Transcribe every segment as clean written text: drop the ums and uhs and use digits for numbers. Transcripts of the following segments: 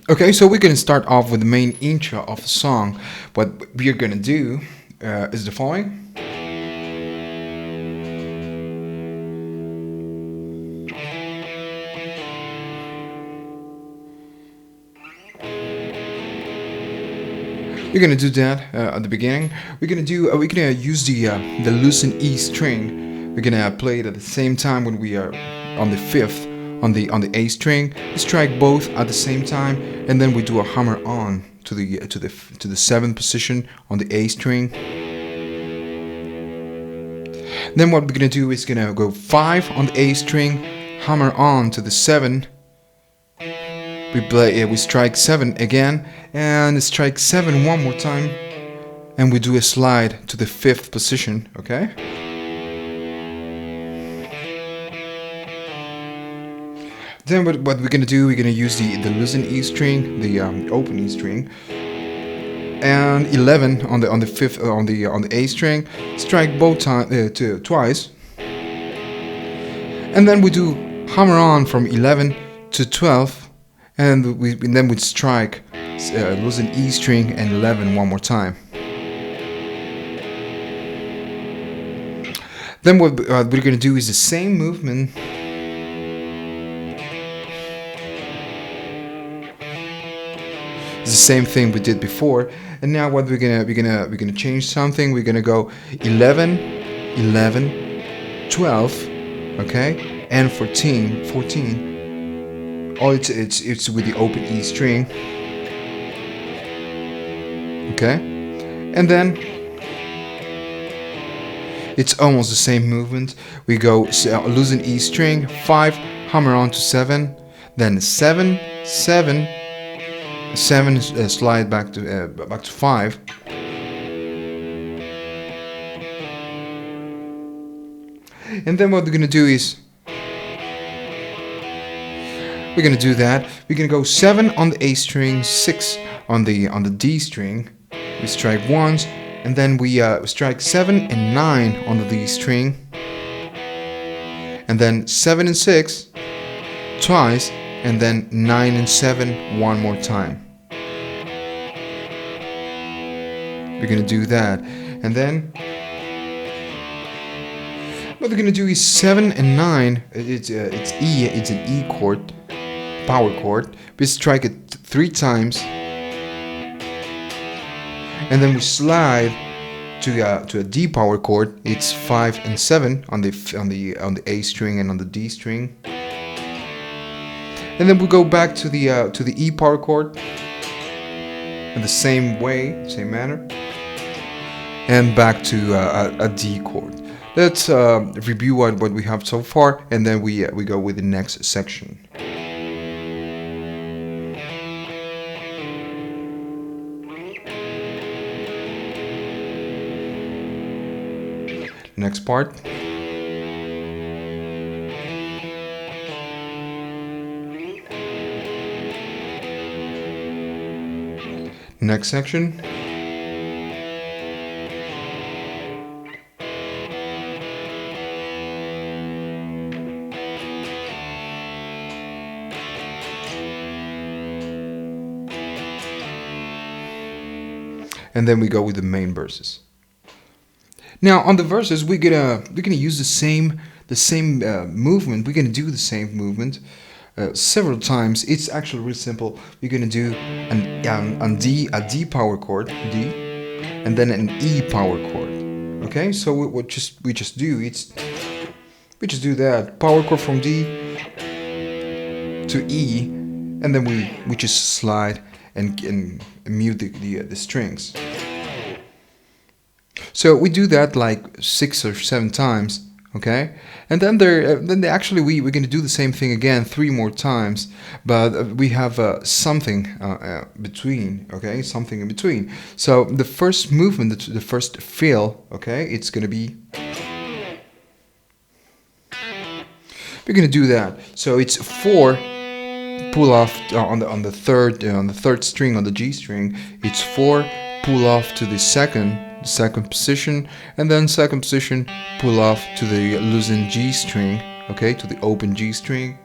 Okay, so we're gonna start off with the main intro of the song. What we're gonna do is the following. We're gonna do that at the beginning. We're gonna use the loosened E string. We're gonna play it at the same time when we are on the fifth on the A string. We strike both at the same time, and then we do a hammer on to the seventh position on the A string. Then what we're gonna do is gonna go 5 on the A string, hammer on to the 7. We strike 7 again, and strike 7 one more time, and we do a slide to the 5th position. Okay. Then what we're gonna do, we're gonna use the loosened E string, the open E string, and 11 on the fifth on the A string. Strike both twice, and then we do hammer on from 11 to 12, and then we strike loosened E string and 11 one more time. Then what we're gonna do is the same movement. It's the same thing we did before, and now what we're gonna change something. We're gonna go 11, 11, 12, okay, and 14. Oh, it's with the open E string, okay, and then it's almost the same movement. We go loosen E string, 5, hammer on to 7, then 7, 7. 7 slide back to 5, and then what we're gonna do is we're gonna do that. We're gonna go 7 on the A string, 6 on the D string. We strike once, and then we strike 7 and 9 on the D string, and then 7 and 6 twice, and then 9 and 7 one more time. We're gonna do that, and then what we're gonna do is 7 and 9. It's an E chord, power chord. We strike it 3 times, and then we slide to a D power chord. It's 5 and 7 on the A string and on the D string. And then we go back to the E power chord in the same way, same manner, and back to a D chord. Let's review what we have so far, and then we go with the next section. Next part. Next section. And then we go with the main verses. Now on the verses, we're gonna use the same movement. We're gonna do the same movement several times. It's actually really simple. We're gonna do a D power chord, D, and then an E power chord. Okay, so we just do that power chord from D to E, and then we just slide and mute the strings. So we do that like 6 or 7 times. Okay, and then we're gonna do the same thing again 3 more times, but we have something between. Okay, something in between. So the first movement, the first fill, okay, it's gonna be. We're gonna do that. So it's 4 pull off on the third string on the G string. It's 4 pull off to the second position, and then second position pull off to the loosened G string, okay, to the open G string,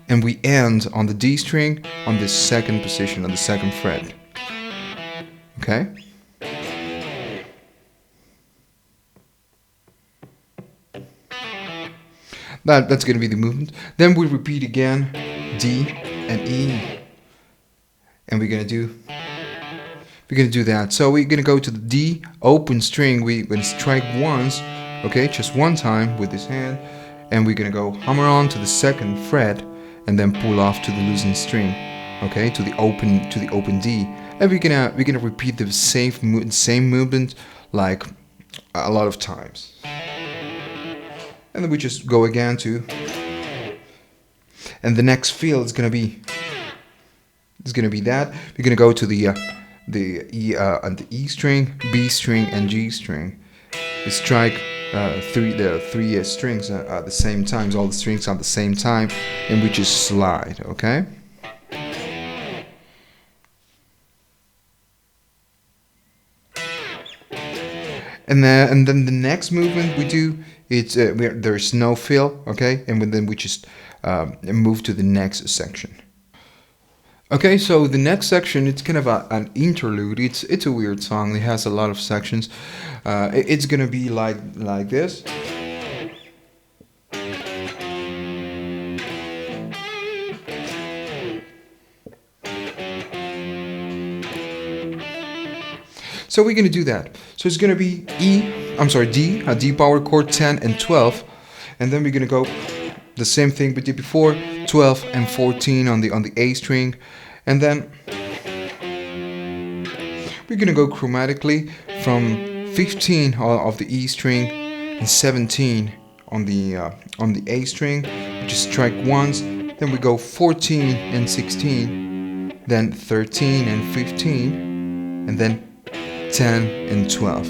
and we end on the D string on the second position, on the second fret. Okay? That's going to be the movement. Then we repeat again D and E, and we're going to do that. So we're going to go to the D open string. We're going to strike once, okay, just one time with this hand, and we're going to go hammer on to the second fret and then pull off to the loosened string, okay, to the open D. And we're gonna repeat the same movement like a lot of times. And then we just go again to, and the next feel is gonna be that we're gonna go to the E string, B string, and G string. We strike the three strings at the same time, all the strings at the same time, and we just slide. Okay. And then the next movement we do, it's there's no fill, okay, and then we just move to the next section. Okay, so the next section, it's kind of an interlude. It's a weird song. It has a lot of sections. It's gonna be like this. So we're gonna do that. So it's gonna be D, a D power chord, 10 and 12, and then we're gonna go the same thing we did before, 12 and 14 on the A string, and then we're gonna go chromatically from 15 of the E string and 17 on the A string. Just strike once, then we go 14 and 16, then 13 and 15, and then 10 and 12.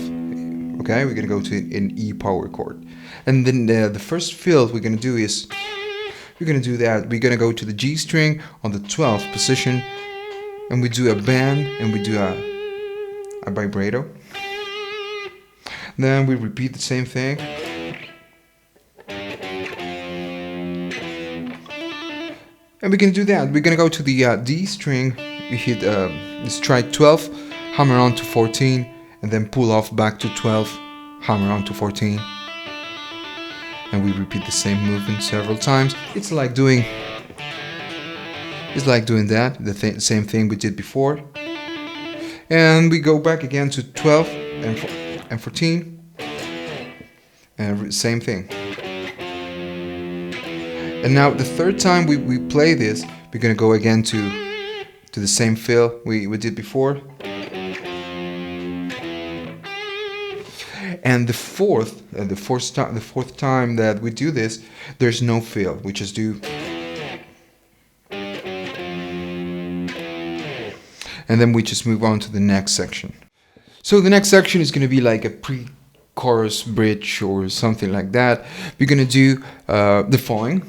Okay, we're gonna go to an E power chord, and then the first fill we're gonna do is we're gonna go to the G string on the 12th position, and we do a bend and we do a vibrato. Then we repeat the same thing, and we're gonna do that. We're gonna go to the D string. We hit strike 12, hammer on to 14, and then pull off back to 12, hammer on to 14, and we repeat the same movement several times. It's like doing that, the same thing we did before, and we go back again to 12 and 14, and same thing. And now the third time we play this, we're gonna go again to the same fill we did before. And the fourth time that we do this, there's no fill. We just do, and then we just move on to the next section. So the next section is going to be like a pre-chorus bridge or something like that. We're going to do the following.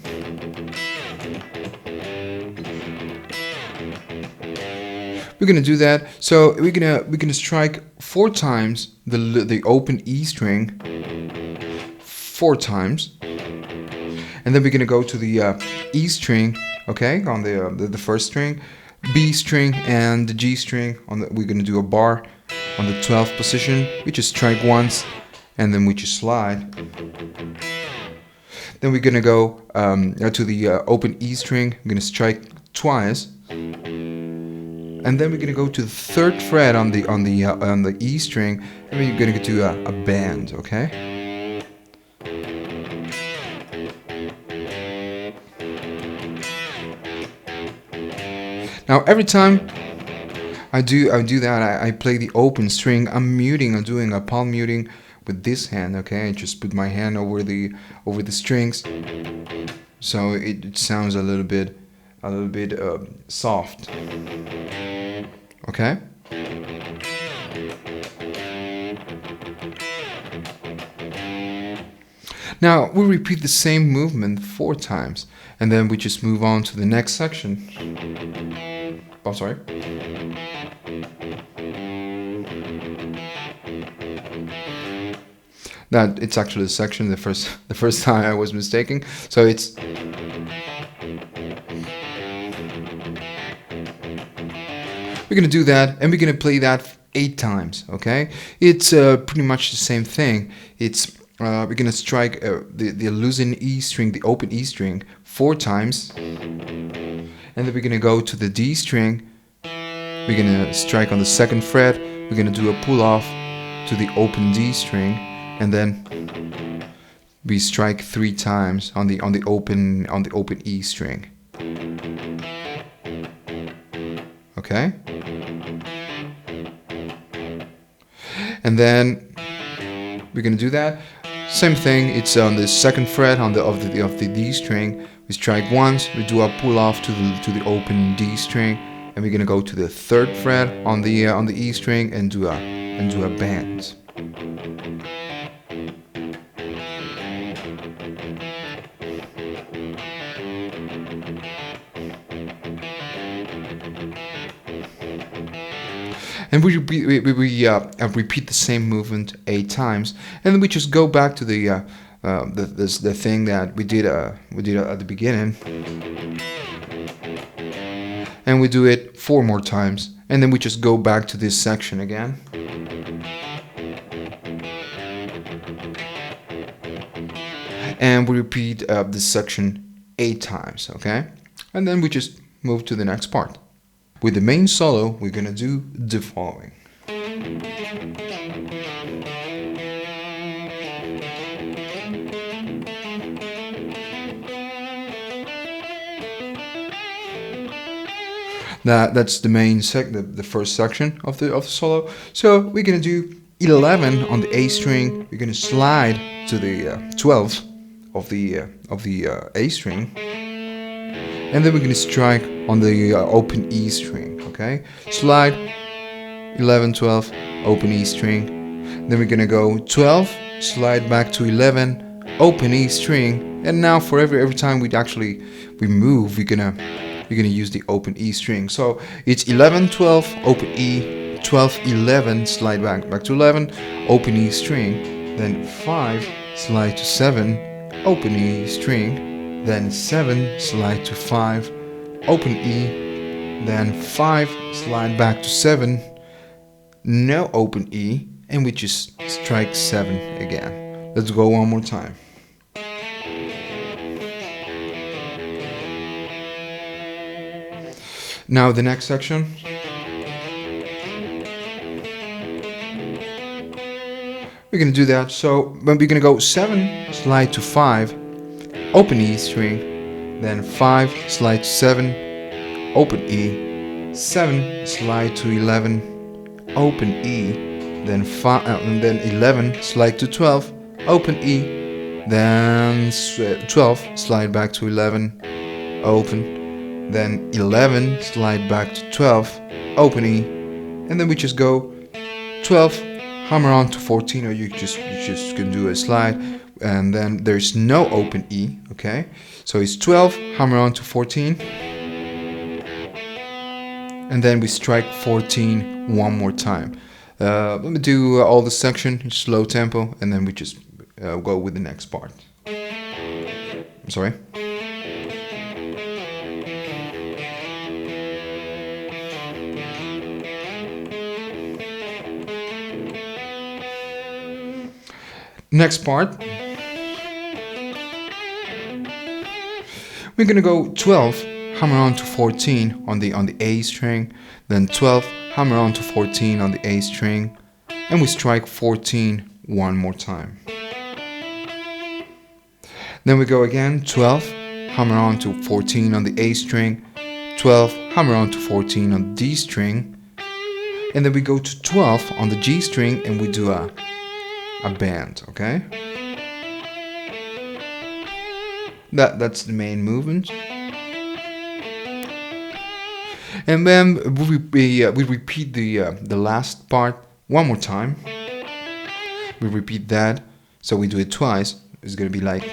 We're gonna do that. So we're gonna strike 4 times the open E string, 4 times, and then we're gonna go to the E string, okay, on the first string, B string, and the G string. We're gonna do a bar on the 12th position. We just strike once, and then we just slide. Then we're gonna go to the open E string. I'm gonna strike twice. And then we're gonna go to the 3rd fret on the E string, and we're gonna do a bend, okay? Now every time I do that, I play the open string. I'm doing a palm muting with this hand, okay? I just put my hand over the strings, so it sounds a little bit soft. Okay? Now we repeat the same movement 4 times, and then we just move on to the next section. Oh, sorry. That it's actually the section. The first time I was mistaken. So it's We're gonna do that, and we're gonna play that 8 times. Okay, it's pretty much the same thing. It's we're gonna strike the loosened E string, the open E string, 4 times, and then we're gonna go to the D string. We're gonna strike on the 2nd fret. We're gonna do a pull off to the open D string, and then we strike 3 times on the open E string. Okay, and then we're gonna do that same thing. It's on the 2nd fret of the D string. We strike once. We do a pull off to the open D string, and we're gonna go to the 3rd fret on the E string and do a bend. And we repeat the same movement 8 times, and then we just go back to the thing that we did at the beginning, and we do it 4 more times, and then we just go back to this section again. And we repeat this section 8 times, okay? And then we just move to the next part. With the main solo, we're gonna do the following. That's the main the first section of the solo. So we're gonna do 11 on the A string. We're gonna slide to the 12 of the A string, and then we're gonna strike on the open E string. Okay, slide 11, 12, open E string. Then we're gonna go 12, slide back to 11, open E string, and now for every time we move, we're gonna use the open E string. So it's 11, 12, open E, 12, 11, slide back to 11, open E string, then 5, slide to 7, open E string, then 7, slide to 5, open E, then 5, slide back to 7, no open E, and we just strike 7 again. Let's go one more time. Now the next section. We're gonna do that. So when we're gonna go 7, slide to 5, open E string, then 5, slide to 7, open E, 7, slide to 11, open E, then 5, and then 11, slide to 12, open E, then 12, slide back to 11, open, then 11, slide back to 12, open E, and then we just go 12, hammer on to 14, or you just can do a slide, and then there's no open E. Okay, so it's 12, hammer on to 14, and then we strike 14 one more time. Let me do all the section in slow tempo, and then we just go with the next part. I'm sorry. Next part, we're gonna go 12, hammer on to 14 on the A string, then 12, hammer on to 14 on the A string, and we strike 14 one more time. Then we go again 12, hammer on to 14 on the A string, 12, hammer on to 14 on the D string, and then we go to 12 on the G string, and we do a bend. Okay, that's the main movement. And then we repeat the last part one more time. We repeat that, so we do it twice. It's gonna be like,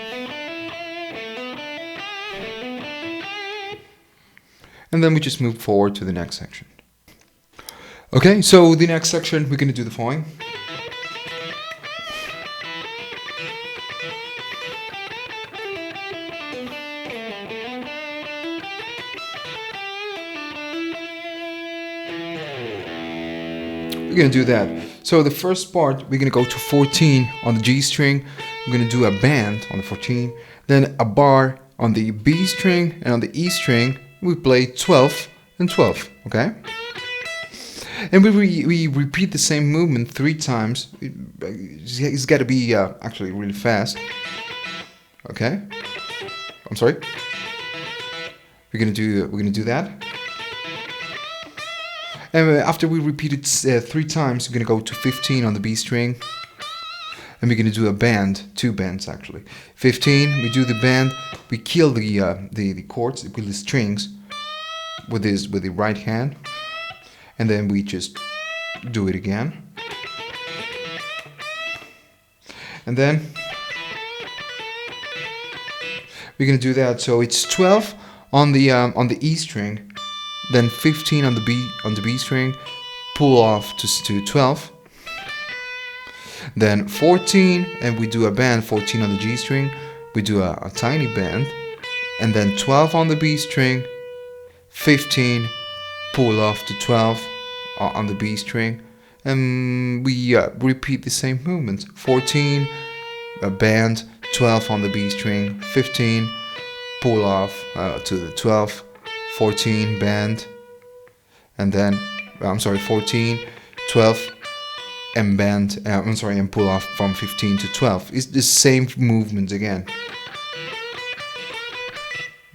and then we just move forward to the next section. Okay, so the next section we're gonna do the following. we're gonna do that. So the first part, we're gonna go to 14 on the G string. We're gonna do a bend on the 14, then a bar on the B string, and on the E string we play 12 and 12. Okay. And we repeat the same movement 3 times. It's got to be actually really fast. Okay. I'm sorry. We're gonna do that. And after we repeat it 3 times, we're gonna go to 15 on the B string, and we're gonna do a bend, 2 bends actually. 15, we do the bend. We kill the chords, we kill the strings with the right hand, and then we just do it again. And then we're gonna do that. So it's 12 on the E string, then 15 on the B string, pull off to 12, then 14, and we do a bend. 14 on the G string, we do a tiny bend, and then 12 on the B string, 15, pull off to 12 on the B string, and we repeat the same movement. 14, a bend, 12 on the B string, 15, pull off to the 12, 14, bend, and then 14, 12, and bend, and pull off from 15 to 12. It's the same movement again.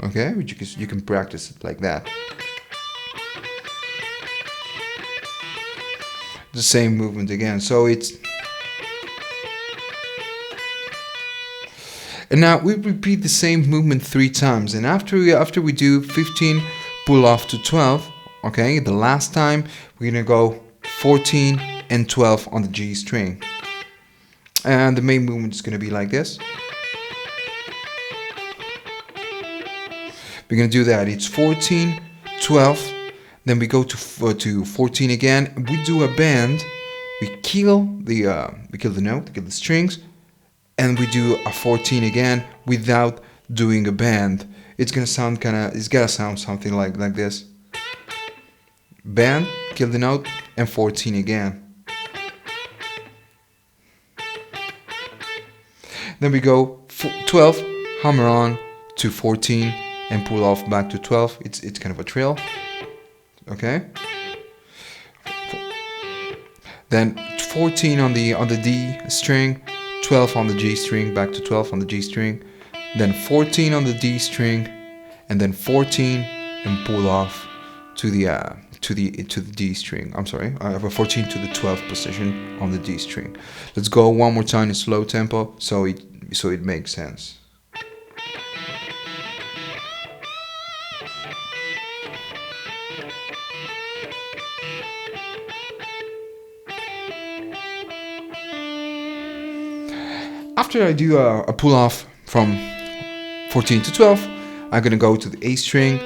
Okay, you can practice it like that. The same movement again. So it's, and now we repeat the same movement 3 times. And after we do 15, pull off to 12. Okay, the last time we're gonna go 14 and 12 on the G string, and the main movement is gonna be like this. We're gonna do that. It's 14, 12. Then we go to 14 again. We do a bend. We kill the note, we kill the strings, and we do a 14 again without doing a bend. It's gotta sound something like this. Bend, kill the note, and 14 again. Then we go 12, hammer on to 14, and pull off back to 12. It's kind of a trill. Okay. Then 14 on the D string, 12 on the G string, back to 12 on the G string, then 14 on the D string, and then 14 and pull off to the D string. I'm sorry, I have a 14 to the 12th position on the D string. Let's go one more time in slow tempo so it makes sense. After I do a pull off from 14 to 12, I'm gonna go to the A string,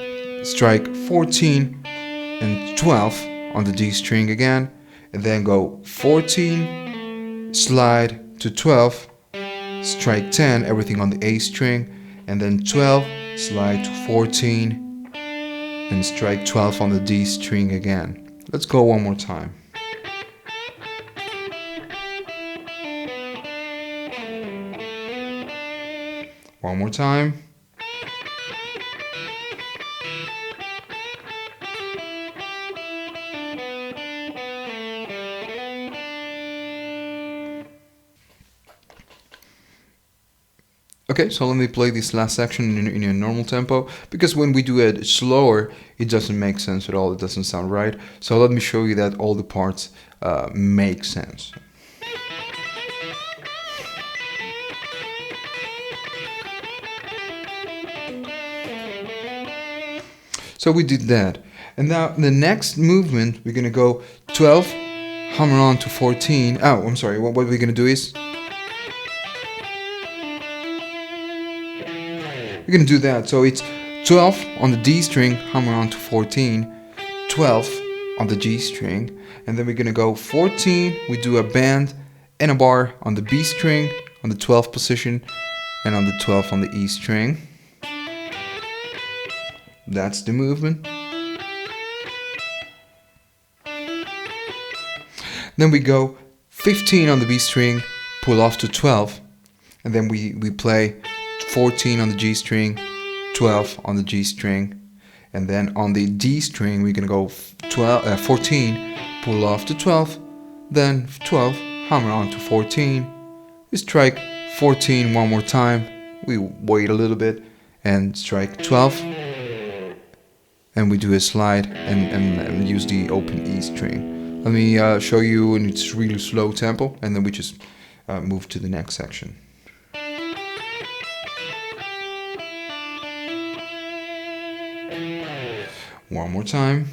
strike 14 and 12 on the D string again, and then go 14, slide to 12, strike 10, everything on the A string, and then 12, slide to 14, and strike 12 on the D string again. Let's go one more time. One more time. Okay, so let me play this last section in a normal tempo, because when we do it slower, it doesn't make sense at all, it doesn't sound right. So let me show you that all the parts make sense. So we did that. And now the next movement, we're gonna go 12, hammer on to 14. Oh, I'm sorry, what we're gonna do is, we're gonna do that. So it's 12 on the D string, hammer on to 14, 12 on the G string, and then we're gonna go 14, we do a bend and a bar on the B string, on the 12th position, and on the 12th on the E string. That's the movement. Then we go 15 on the B string, pull off to 12, and then we play 14 on the G string, 12 on the G string, and then on the D string we're gonna go 14, pull off to 12, then 12, hammer on to 14, we strike 14 one more time, we wait a little bit and strike 12, and we do a slide and use the open E string. Let me show you in its really slow tempo, and then we just move to the next section. One more time.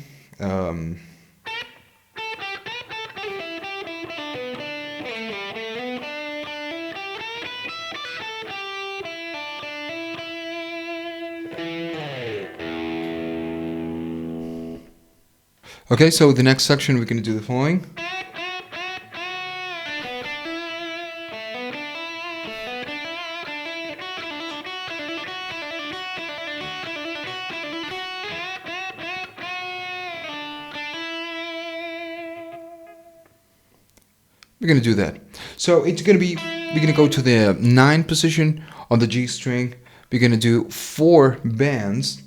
Okay, so the next section we're going to do the following. We're going to do that. So it's going to be, we're going to go to the 9 position on the G string. We're going to do 4 bends.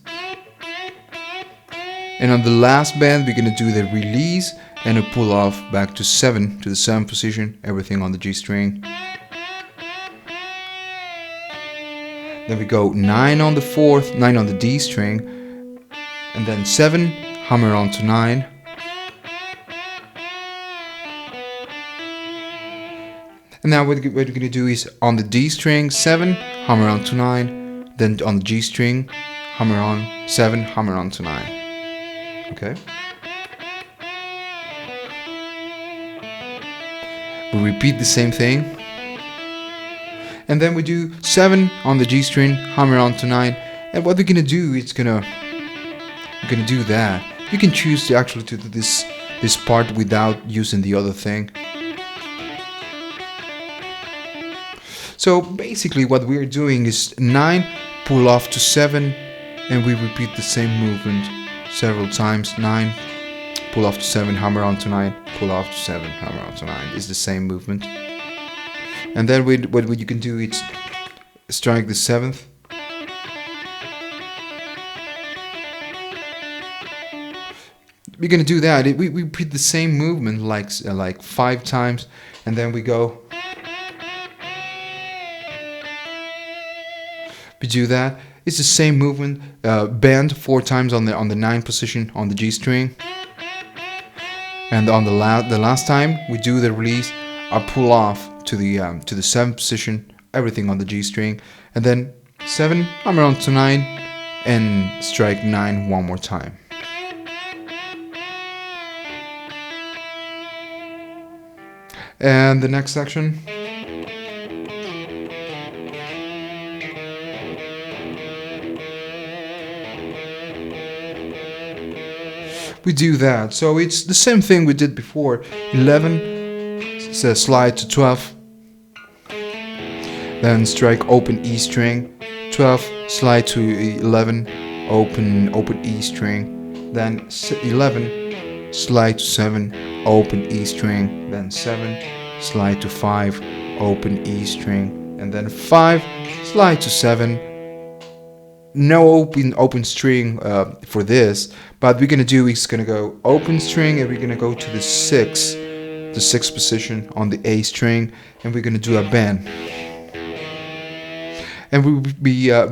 And on the last band, we're going to do the release and a pull off back to 7, to the 7th position, everything on the G string. Then we go 9 on the 4th, 9 on the D string, and then 7, hammer on to 9. And now what we're going to do is on the D string, 7, hammer on to 9, then on the G string, hammer on 7, hammer on to 9. Okay. We repeat the same thing. And then we do 7 on the G string, hammer on to 9. And what we're gonna do is we're gonna do that. You can choose to actually do this part without using the other thing. So basically what we're doing is 9, pull off to 7, and we repeat the same movement several times. 9, pull off to 7, hammer on to 9, pull off to 7, hammer on to 9. It's the same movement. And then what you can do is strike the 7th. We're gonna do that. We repeat the same movement like 5 times, and then we go. We do that. It's the same movement. Bend 4 times on the 9 position on the G string, and on the last time we do the release, I pull off to the 7th position, everything on the G string, and then 7, hammer on to 9, and strike 9 one more time. And the next section. We do that. So it's the same thing we did before. 11, slide to 12. Then strike open E string. 12, slide to 11, open E string. Then 11, slide to 7, open E string. Then 7, slide to 5, open E string. And then 5, slide to 7. No open string for this, but we're gonna do is gonna go open string, and we're gonna go to the 6th position on the A string, and we're gonna do a bend, and we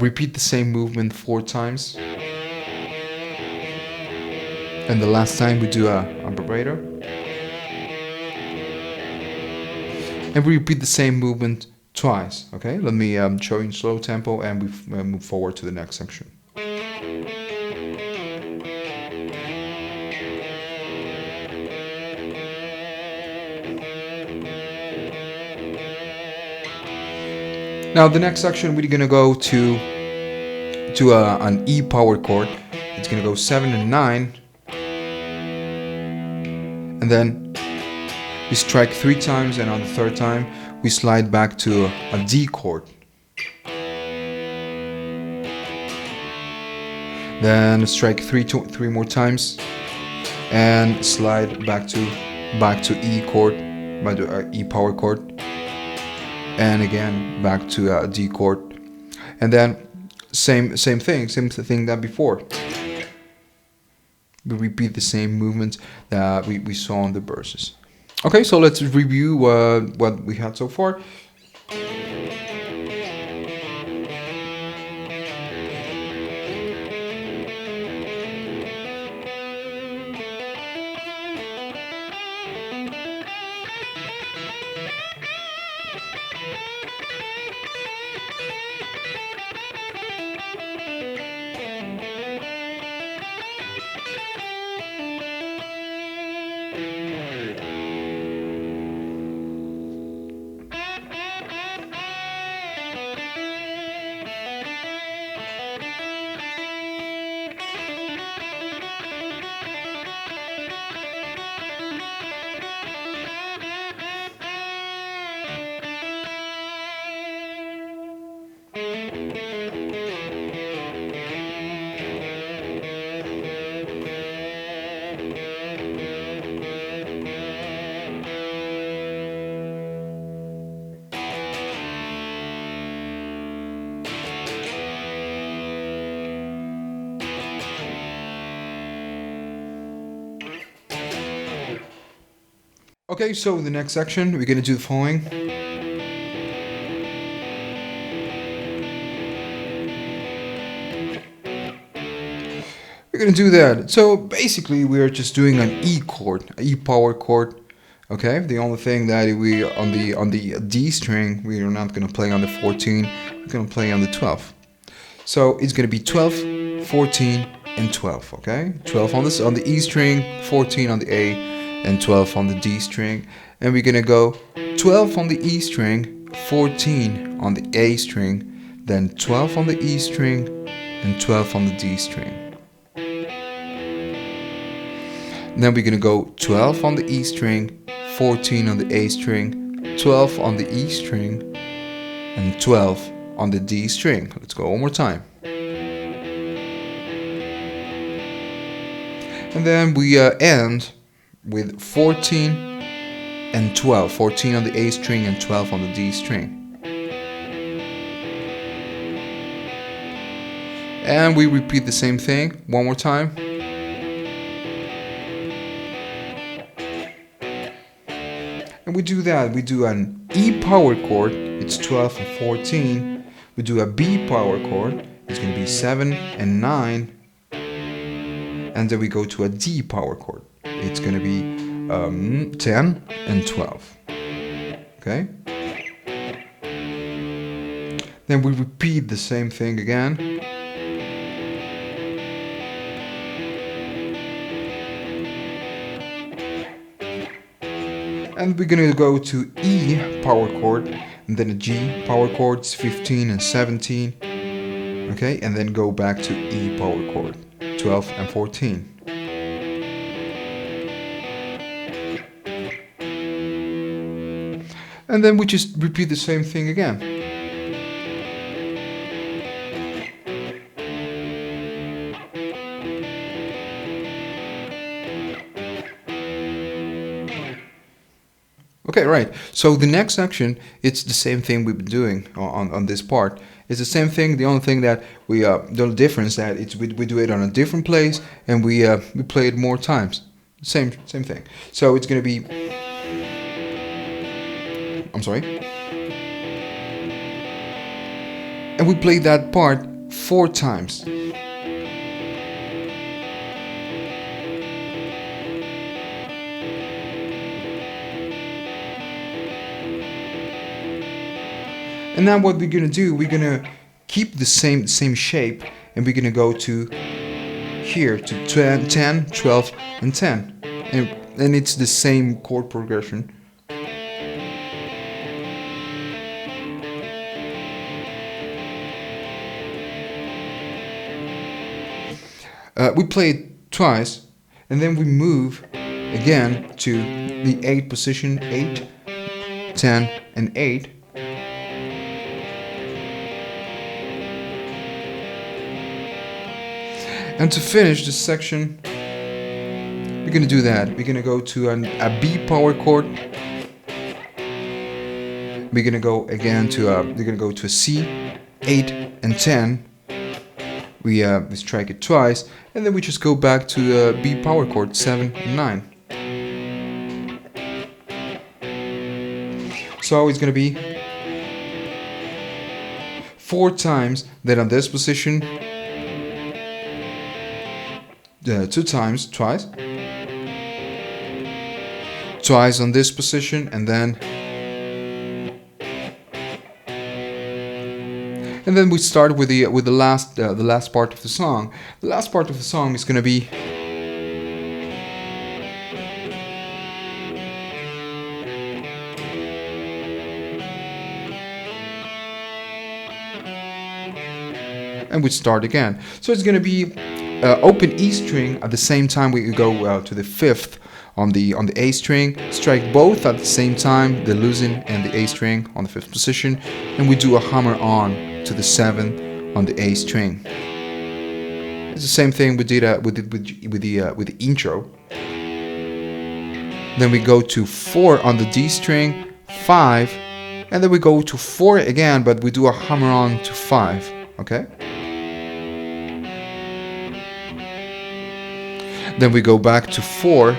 repeat the same movement 4 times, and the last time we do a vibrato, and we repeat the same movement twice. Okay, let me show you in slow tempo, and we move forward to the next section. Now the next section we're gonna go to an E power chord. It's gonna go 7 and 9, and then we strike 3 times, and on the 3rd time we slide back to a D chord. Then strike 3 more times and slide back to back to E chord, back to E power chord, and again back to D chord, and then same thing that before. We repeat the same movement that we saw in the verses. Okay, so let's review what we had so far. Okay, so in the next section, we're going to do the following. We're going to do that. So basically, we are just doing an E chord, an E power chord. Okay, the only thing that we on the D string, we are not going to play on the 14. We're going to play on the 12. So it's going to be 12, 14, and 12. Okay, 12 on the E string, 14 on the A, and 12 on the D string. And we're going to go 12 on the E string, 14 on the A string, then 12 on the E string, and 12 on the D string. And then we're going to go 12 on the E string, 14 on the A string, 12 on the E string, and 12 on the D string. Let's go one more time. And then we end with 14 and 12. 14 on the A string and 12 on the D string. And we repeat the same thing one more time. And we do that. We do an E power chord, it's 12 and 14. We do a B power chord, it's going to be 7 and 9. And then we go to a D power chord, it's going to be 10 and 12. Okay? Then we repeat the same thing again. And we're gonna go to E power chord, and then a G power chord, it's 15 and 17. Okay, and then go back to E power chord, 12 and 14. And then we just repeat the same thing again. Okay, right. So the next section, it's the same thing we've been doing on this part. It's the same thing. The only thing that the difference that it's we do it on a different place and we play it more times. Same thing. So it's gonna be. I'm sorry. And we play that part 4 times. And now what we're gonna do, we're gonna keep the same shape, and we're gonna go to here to 10, 12, and 10, and it's the same chord progression. We play it twice, and then we move again to the 8 position, 8, 10, and 8. And to finish this section, we're gonna do that. We're gonna go to a B power chord. We're gonna go again to we're gonna go to a C, 8 and 10. We strike it twice, and then we just go back to the B power chord, 7 and 9. So it's gonna be 4 times. Then on this position, 2 times, twice on this position, and then we start with the last part of the song. The last part of the song is gonna be and we start again. So it's gonna be open E string. At the same time we go to the 5th on the A string, strike both at the same time, the losing and the A string on the 5th position, and we do a hammer on to the 7th on the A string. It's the same thing we did with the intro. Then we go to 4 on the D string, 5, and then we go to 4 again, but we do a hammer on to 5. Okay. Then we go back to 4.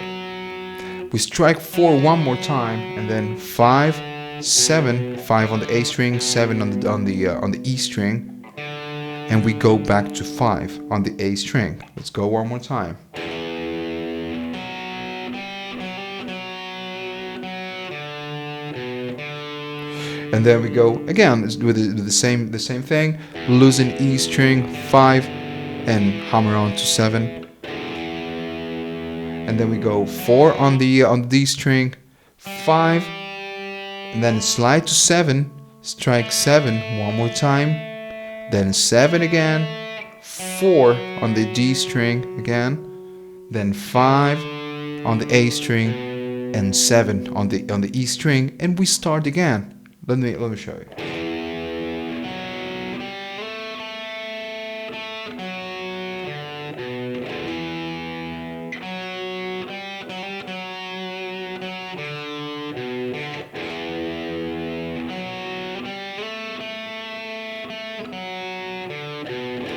We strike 4 one more time, and then 5, 7, 5 on the A string, 7 on the E string, and we go back to 5 on the A string. Let's go one more time. And then we go again with the same thing, losing E string, 5, and hammer on to 7. And then we go 4 on the D string, 5, and then slide to 7, strike 7 one more time, then 7 again, 4 on the D string again, then 5 on the A string, and 7 on the E string, and we start again. Let me show you.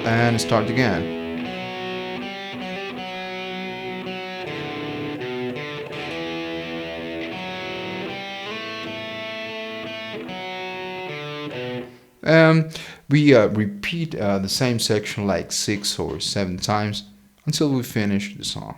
And start again. We repeat the same section like 6 or 7 times until we finish the song.